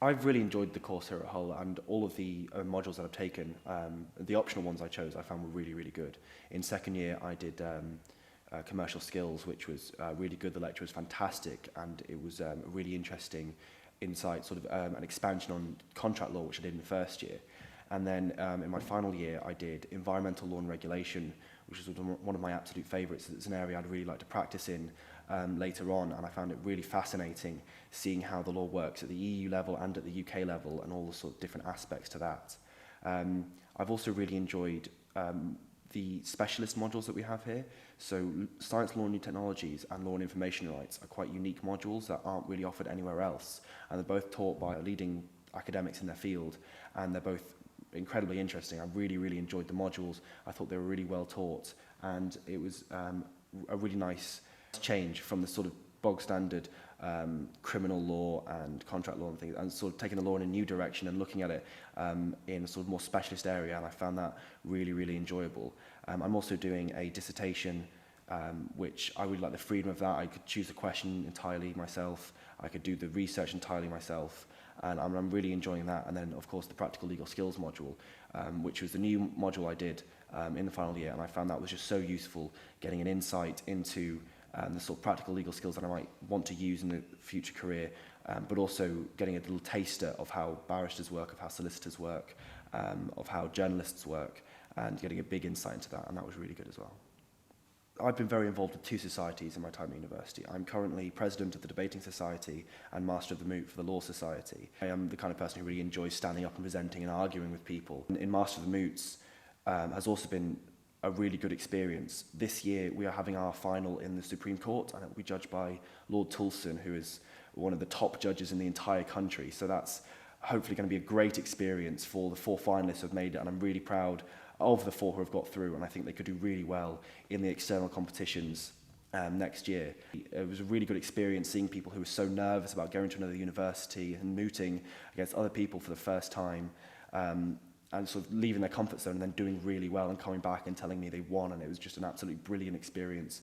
I've really enjoyed the course here at Hull, and all of the modules that I've taken, the optional ones I chose, I found were really, really good. In second year, I did commercial skills, which was really good. The lecture was fantastic, and it was a really interesting insight, sort of an expansion on contract law, which I did in the first year. And then in my final year, I did environmental law and regulation, which is one of my absolute favourites. It's an area I'd really like to practice in later on, and I found it really fascinating seeing how the law works at the EU level and at the UK level, and all the sort of different aspects to that. I've also really enjoyed the specialist modules that we have here. So science, law and new technologies and law and information rights are quite unique modules that aren't really offered anywhere else, and they're both taught by leading academics in their field, and they're both incredibly interesting. I really, really enjoyed the modules. I thought they were really well taught, and it was a really nice change from the sort of bog standard criminal law and contract law and things, and sort of taking the law in a new direction and looking at it in a sort of more specialist area, and I found that really, really enjoyable. I'm also doing a dissertation which I really like the freedom of that. I could choose a question entirely myself, I could do the research entirely myself, and I'm really enjoying that. And then of course the practical legal skills module, which was the new module I did in the final year, and I found that was just so useful, getting an insight into the sort of practical legal skills that I might want to use in the future career, but also getting a little taster of how barristers work, of how solicitors work, of how journalists work, and getting a big insight into that, and that was really good as well. I've been very involved with two societies in my time at university. I'm currently president of the Debating Society and master of the Moot for the Law Society. I am the kind of person who really enjoys standing up and presenting and arguing with people. In Master of the Moots has also been a really good experience. This year we are having our final in the Supreme Court, and it will be judged by Lord Toulson, who is one of the top judges in the entire country. So that's hopefully going to be a great experience for the 4 finalists who have made it, and I'm really proud of the 4 who have got through, and I think they could do really well in the external competitions next year. It was a really good experience seeing people who were so nervous about going to another university and mooting against other people for the first time, and sort of leaving their comfort zone and then doing really well and coming back and telling me they won, and it was just an absolutely brilliant experience.